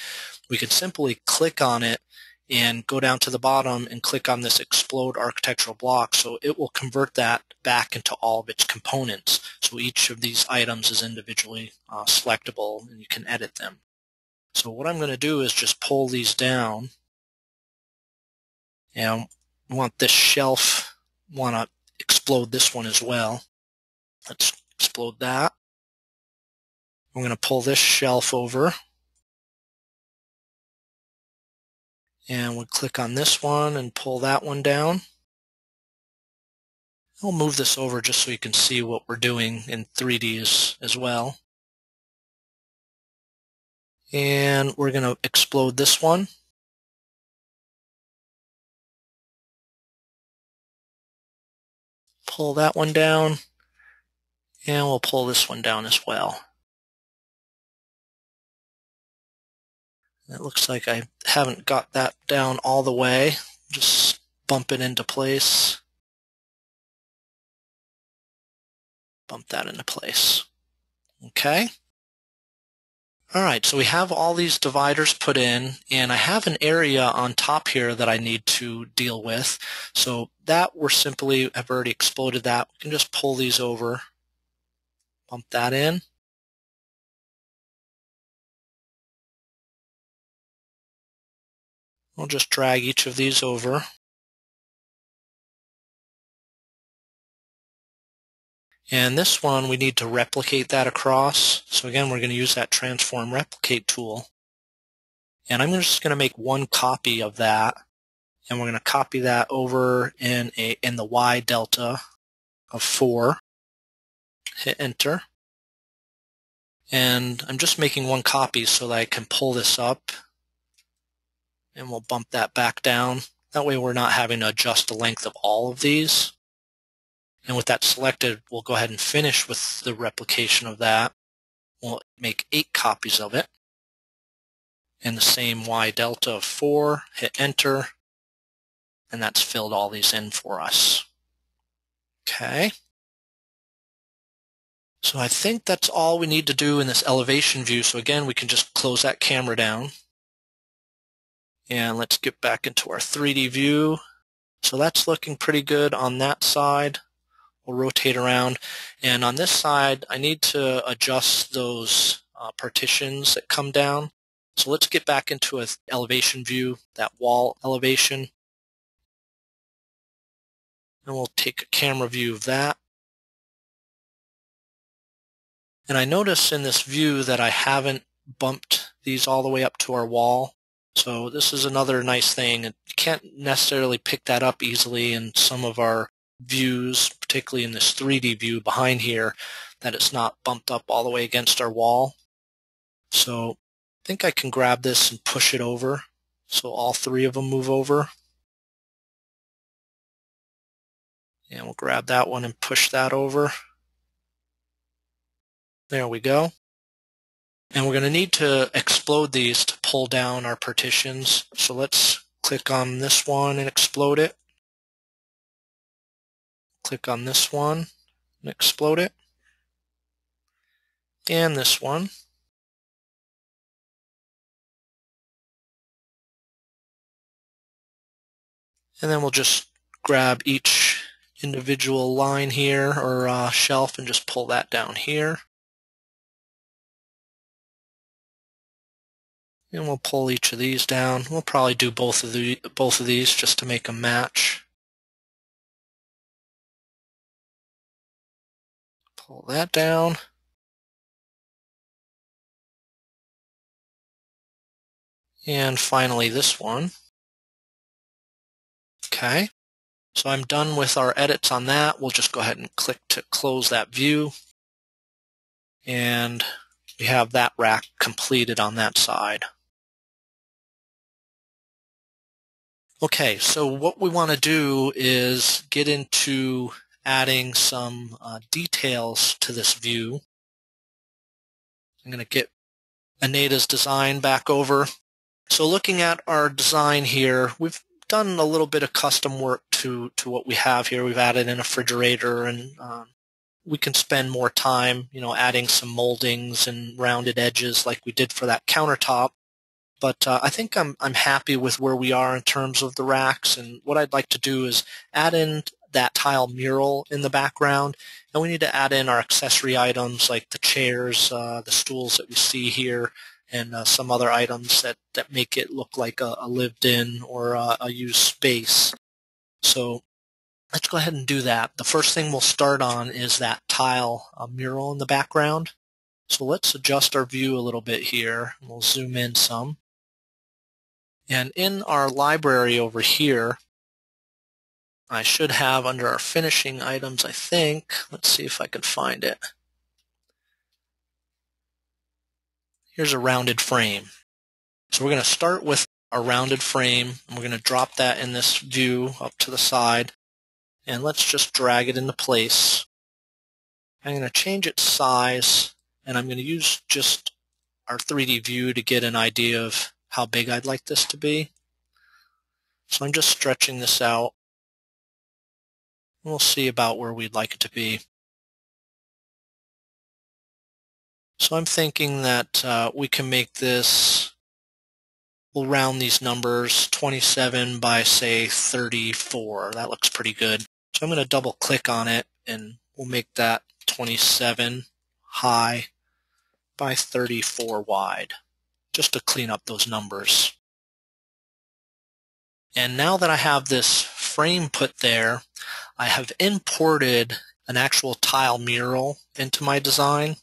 we can simply click on it and go down to the bottom and click on this explode architectural block. So it will convert that back into all of its components. So each of these items is individually selectable, and you can edit them. So what I'm going to do is just pull these down, and we want this shelf, want to explode this one as well. Let's explode that. I'm going to pull this shelf over, and we'll click on this one and pull that one down. I'll move this over just so you can see what we're doing in 3D as well. And we're going to explode this one. Pull that one down, and we'll pull this one down as well. It looks like I haven't got that down all the way. Just bump it into place. Bump that into place. Okay. All right, so we have all these dividers put in, and I have an area on top here that I need to deal with. So that I've already exploded that. We can just pull these over, bump that in. We'll just drag each of these over. And this one, we need to replicate that across. So again, we're going to use that transform replicate tool. And I'm just going to make one copy of that. And we're going to copy that over in the Y delta of 4. Hit enter. And I'm just making one copy so that I can pull this up. And we'll bump that back down. That way we're not having to adjust the length of all of these. And with that selected, we'll go ahead and finish with the replication of that. We'll make 8 copies of it. And the same Y delta of 4, hit enter, and that's filled all these in for us. Okay. So I think that's all we need to do in this elevation view. So again, we can just close that camera down. And let's get back into our 3D view. So that's looking pretty good on that side. We'll rotate around, and on this side I need to adjust those partitions that come down. So let's get back into an elevation view, that wall elevation, and we'll take a camera view of that. And I notice in this view that I haven't bumped these all the way up to our wall. So this is another nice thing. You can't necessarily pick that up easily in some of our views, particularly in this 3D view behind here, that it's not bumped up all the way against our wall. So I think I can grab this and push it over so all 3 of them move over. And we'll grab that one and push that over. There we go. And we're going to need to explode these to pull down our partitions. So let's click click on this one and explode it. Click on this one and explode it. And this one. And then we'll just grab each individual line here or shelf and just pull that down here. And we'll pull each of these down. We'll probably do both of these just to make them match. Pull that down. And finally this one. Okay. So I'm done with our edits on that. We'll just go ahead and click to close that view. And we have that rack completed on that side. Okay, so what we want to do is get into adding some details to this view. I'm going to get Anita's design back over. So looking at our design here, we've done a little bit of custom work to what we have here. We've added an refrigerator, and we can spend more time, adding some moldings and rounded edges like we did for that countertop. But I think I'm happy with where we are in terms of the racks, and what I'd like to do is add in that tile mural in the background, and we need to add in our accessory items like the chairs, the stools that we see here, and some other items that make it look like a lived-in or a used space. So let's go ahead and do that. The first thing we'll start on is that tile mural in the background. So let's adjust our view a little bit here. We'll zoom in some. And in our library over here, I should have under our finishing items, I think, let's see if I can find it. Here's a rounded frame. So we're going to start with a rounded frame, and we're going to drop that in this view up to the side. And let's just drag it into place. I'm going to change its size, and I'm going to use just our 3D view to get an idea of how big I'd like this to be. So I'm just stretching this out. We'll see about where we'd like it to be. So I'm thinking that we can make this, we'll round these numbers, 27 by, say, 34. That looks pretty good. So I'm going to double click on it, and we'll make that 27 high by 34 wide, just to clean up those numbers. And now that I have this frame put there, I have imported an actual tile mural into my design.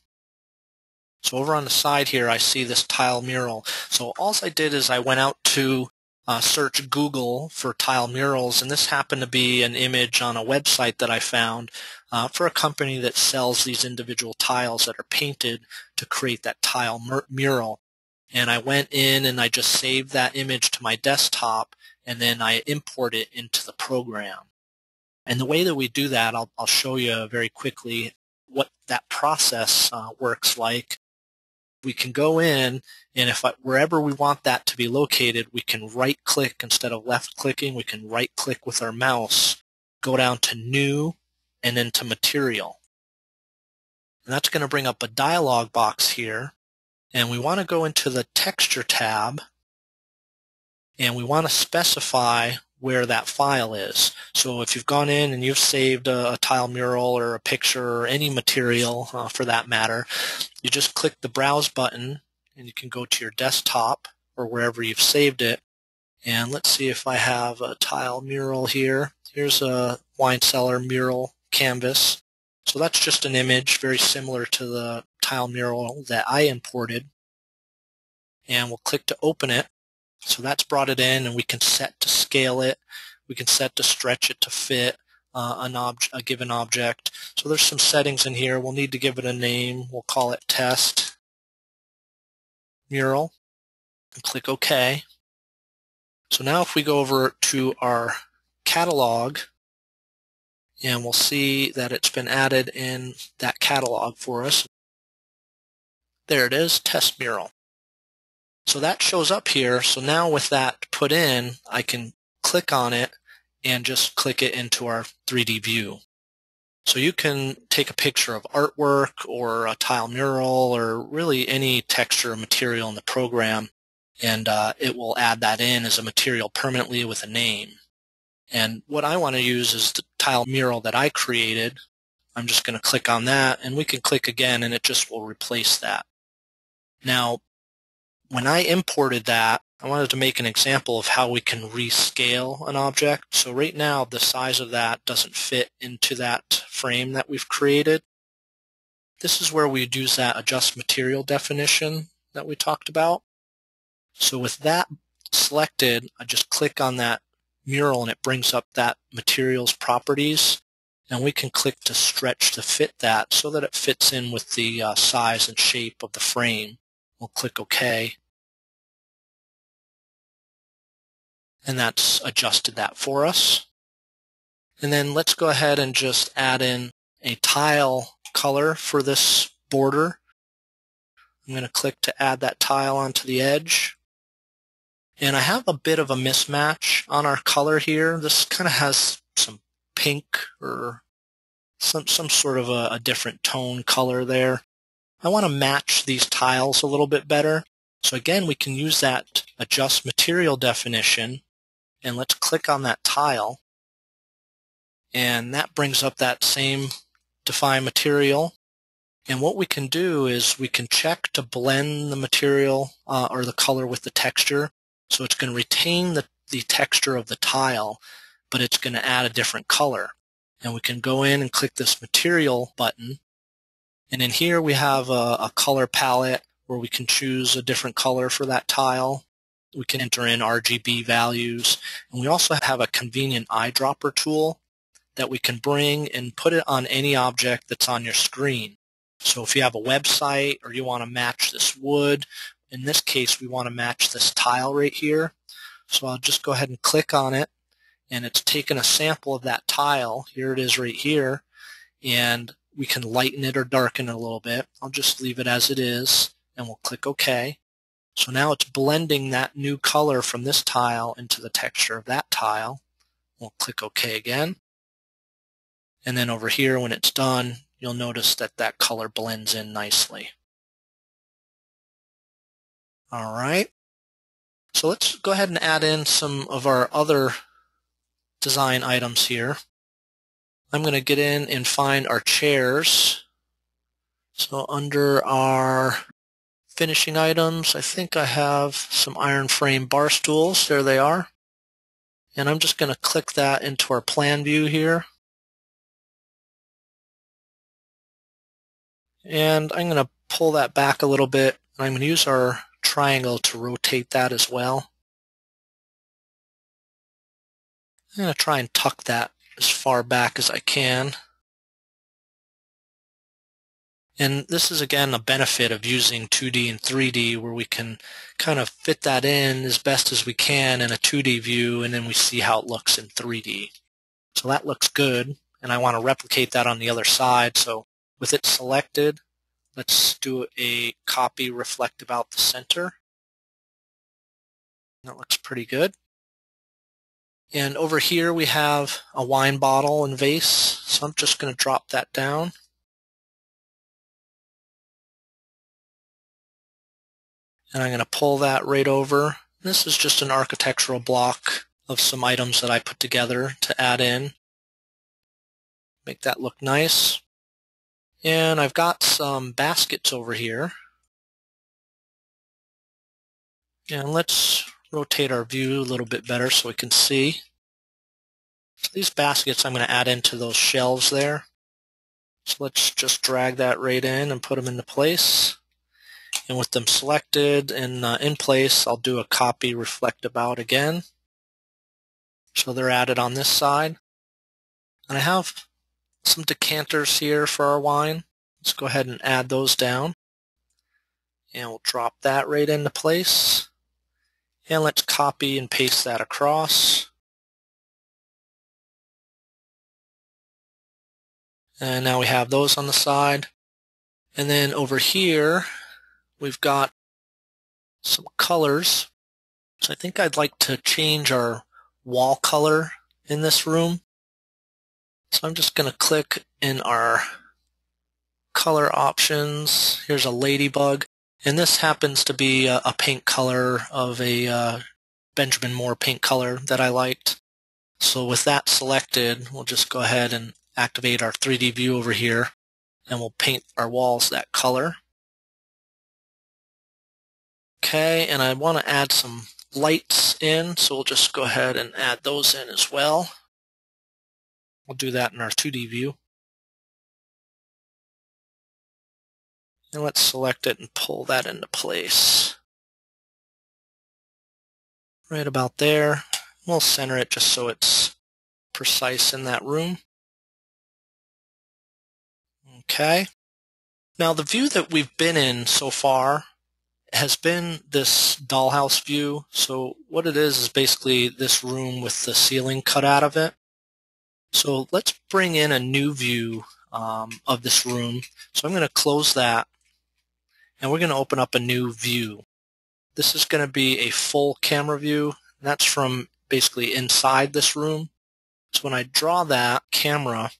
So over on the side here, I see this tile mural. So all I did is I went out to search Google for tile murals, and this happened to be an image on a website that I found for a company that sells these individual tiles that are painted to create that tile mural. And I went in and I just saved that image to my desktop, and then I import it into the program. And the way that we do that, I'll show you very quickly what that process works like. We can go in, and wherever we want that to be located, we can right-click instead of left-clicking. We can right-click with our mouse, go down to New, and then to Material. And that's going to bring up a dialog box here. And we want to go into the Texture tab, and we want to specify where that file is. So if you've gone in and you've saved a tile mural or a picture or any material for that matter, you just click the Browse button, and you can go to your desktop or wherever you've saved it. And let's see if I have a tile mural here. Here's a wine cellar mural canvas. So that's just an image very similar to the tile mural that I imported. And we'll click to open it. So that's brought it in, and we can set to scale it. We can set to stretch it to fit a given object. So there's some settings in here. We'll need to give it a name. We'll call it Test Mural, and click OK. So now if we go over to our catalog, and we'll see that it's been added in that catalog for us. There it is, Test Mural. So that shows up here. So now with that put in, I can click on it and just click it into our 3D view. So you can take a picture of artwork or a tile mural or really any texture or material in the program, and it will add that in as a material permanently with a name. And what I want to use is the tile mural that I created. I'm just going to click on that, and we can click again, and it just will replace that. Now, when I imported that, I wanted to make an example of how we can rescale an object. So right now, the size of that doesn't fit into that frame that we've created. This is where we'd use that adjust material definition that we talked about. So with that selected, I just click on that mural, and it brings up that material's properties. And we can click to stretch to fit that so that it fits in with the size and shape of the frame. We'll click OK. And that's adjusted that for us. And then let's go ahead and just add in a tile color for this border. I'm going to click to add that tile onto the edge. And I have a bit of a mismatch on our color here. This kind of has some pink or some sort of a different tone color there. I want to match these tiles a little bit better. So again, we can use that adjust material definition, and let's click on that tile. And that brings up that same define material. And what we can do is we can check to blend the material or the color with the texture. So it's going to retain the texture of the tile, but it's going to add a different color. And we can go in and click this material button. And in here we have a color palette where we can choose a different color for that tile. We can enter in RGB values. And we also have a convenient eyedropper tool that we can bring and put it on any object that's on your screen. So if you have a website or you want to match this wood, in this case we want to match this tile right here. So I'll just go ahead and click on it, and it's taken a sample of that tile. Here it is right here, and we can lighten it or darken it a little bit. I'll just leave it as it is, and we'll click OK. So now it's blending that new color from this tile into the texture of that tile. We'll click OK again. And then over here, when it's done, you'll notice that that color blends in nicely. All right. So let's go ahead and add in some of our other design items here. I'm going to get in and find our chairs. So under our finishing items, I think I have some iron frame bar stools. There they are. And I'm just going to click that into our plan view here. And I'm going to pull that back a little bit. And I'm going to use our triangle to rotate that as well. I'm going to try and tuck that as far back as I can. And this is again a benefit of using 2D and 3D, where we can kind of fit that in as best as we can in a 2D view, and then we see how it looks in 3D. So that looks good, and I want to replicate that on the other side. So with it selected, let's do a copy reflect about the center. That looks pretty good. And over here we have a wine bottle and vase, so I'm just going to drop that down. And I'm going to pull that right over. This is just an architectural block of some items that I put together to add in. Make that look nice. And I've got some baskets over here. And let's rotate our view a little bit better so we can see. So these baskets I'm going to add into those shelves there. So let's just drag that right in and put them into place. And with them selected and in place, I'll do a copy reflect about again. So they're added on this side. And I have some decanters here for our wine. Let's go ahead and add those down. And we'll drop that right into place. And let's copy and paste that across. And now we have those on the side. And then over here, we've got some colors. So I think I'd like to change our wall color in this room. So I'm just going to click in our color options. Here's a ladybug, and this happens to be a paint color of a Benjamin Moore paint color that I liked. So with that selected, we'll just go ahead and activate our 3D view over here, and we'll paint our walls that color. Okay, and I want to add some lights in, so we'll just go ahead and add those in as well. We'll do that in our 2D view. And let's select it and pull that into place. Right about there. We'll center it just so it's precise in that room. Okay. Now the view that we've been in so far has been this dollhouse view. So what it is basically this room with the ceiling cut out of it. So let's bring in a new view of this room. So I'm going to close that, and we're going to open up a new view. This is going to be a full camera view. That's from basically inside this room. So when I draw that camera,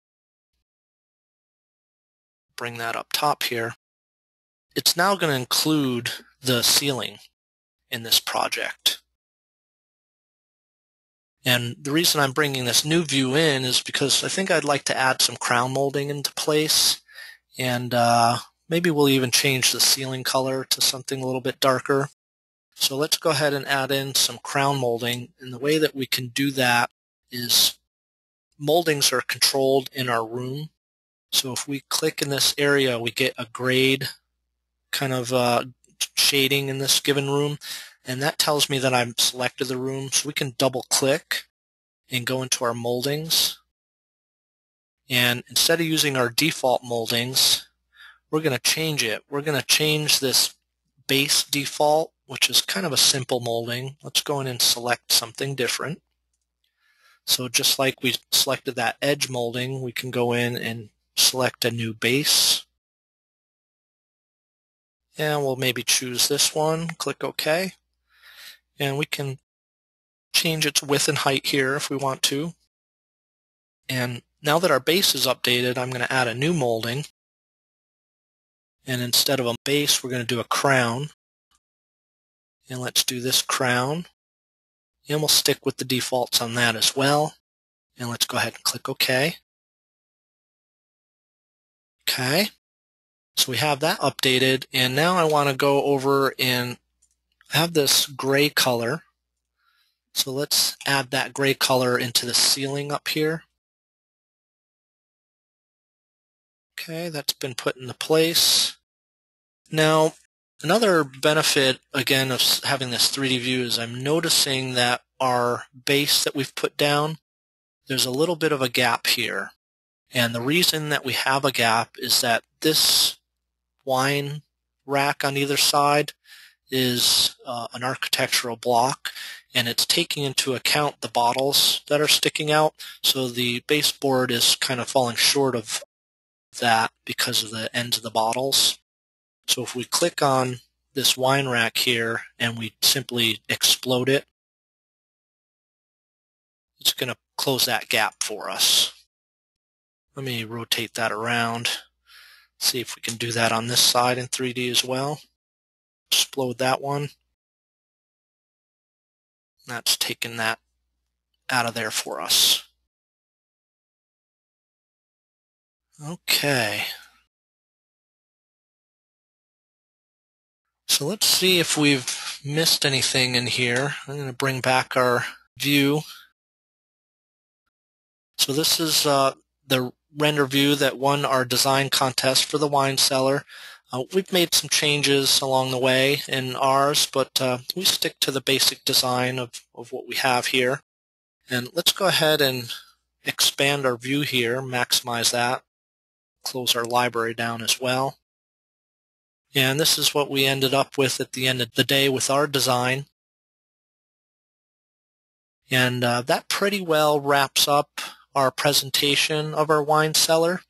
bring that up top here, it's now going to include the ceiling in this project. And the reason I'm bringing this new view in is because I think I'd like to add some crown molding into place, and maybe we'll even change the ceiling color to something a little bit darker. So let's go ahead and add in some crown molding, and the way that we can do that is moldings are controlled in our room. So if we click in this area, we get a grade kind of shading in this given room, and that tells me that I've selected the room. So we can double click and go into our moldings, and instead of using our default moldings, we're going to change it. We're going to change this base default, which is kind of a simple molding. Let's go in and select something different. So just like we selected that edge molding, we can go in and select a new base. And we'll maybe choose this one, click OK. And we can change its width and height here if we want to. And now that our base is updated, I'm going to add a new molding. And instead of a base, we're going to do a crown. And let's do this crown. And we'll stick with the defaults on that as well. And let's go ahead and click OK. Okay. So we have that updated, and now I want to go over and have this gray color. So let's add that gray color into the ceiling up here. Okay, that's been put into place. Now, another benefit, again, of having this 3D view is I'm noticing that our base that we've put down, there's a little bit of a gap here. And the reason that we have a gap is that this wine rack on either side is an architectural block, and it's taking into account the bottles that are sticking out. So the baseboard is kind of falling short of that because of the ends of the bottles. So if we click on this wine rack here and we simply explode it, it's going to close that gap for us. Let me rotate that around. See if we can do that on this side in 3D as well. Explode that one. That's taken that out of there for us. Okay. So let's see if we've missed anything in here. I'm going to bring back our view. So this is the render view that won our design contest for the wine cellar. We've made some changes along the way in ours, but we stick to the basic design of what we have here. And let's go ahead and expand our view here, maximize that, close our library down as well. And this is what we ended up with at the end of the day with our design. And that pretty well wraps up our presentation of our wine cellar.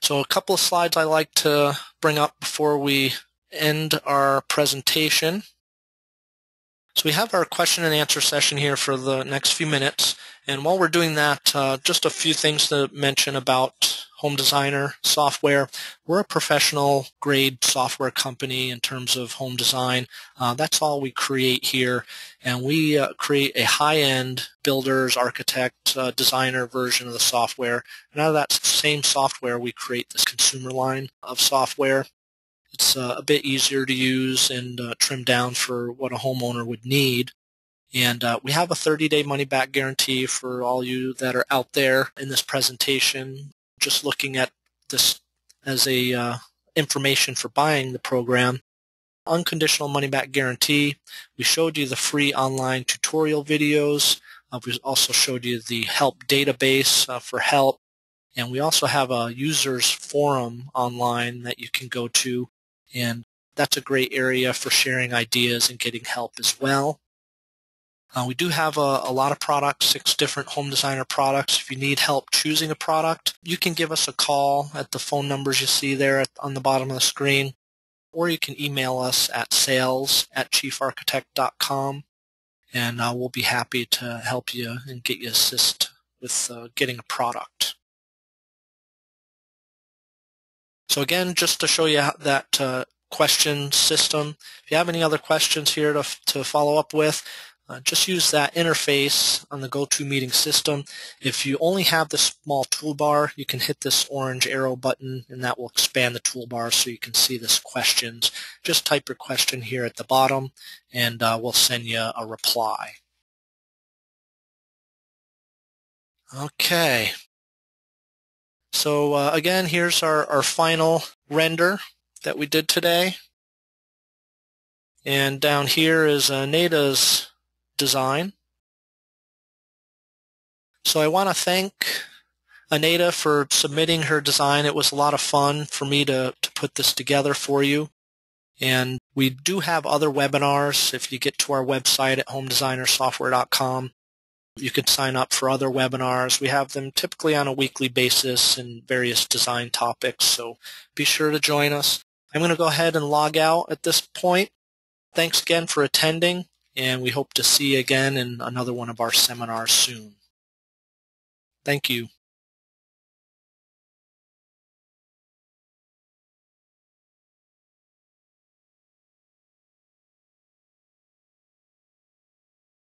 So a couple of slides I like to bring up before we end our presentation. So we have our question and answer session here for the next few minutes. And while we're doing that, just a few things to mention about Home Designer software. We're a professional grade software company in terms of home design. That's all we create here. And we create a high-end builder's, architect, designer version of the software. And out of that same software, we create this consumer line of software. It's a bit easier to use and trimmed down for what a homeowner would need. And we have a 30-day money-back guarantee for all you that are out there in this presentation. Just looking at this as a information for buying the program. Unconditional money-back guarantee. We showed you the free online tutorial videos. We also showed you the help database for help. And we also have a users forum online that you can go to. And that's a great area for sharing ideas and getting help as well. We do have a lot of products, 6 different Home Designer products. If you need help choosing a product, you can give us a call at the phone numbers you see there on the bottom of the screen, or you can email us at sales@chiefarchitect.com, and we'll be happy to help you and get you assist with getting a product. So again, just to show you that question system, if you have any other questions here to follow up with, just use that interface on the GoToMeeting system. If you only have the small toolbar, you can hit this orange arrow button, and that will expand the toolbar so you can see this questions. Just type your question here at the bottom, and we'll send you a reply. Okay. So again, here's our final render that we did today. And down here is Nada's design. So I want to thank Anita for submitting her design. It was a lot of fun for me to put this together for you. And we do have other webinars. If you get to our website at homedesignersoftware.com, you can sign up for other webinars. We have them typically on a weekly basis in various design topics, so be sure to join us. I'm going to go ahead and log out at this point. Thanks again for attending, and we hope to see you again in another one of our seminars soon. Thank you.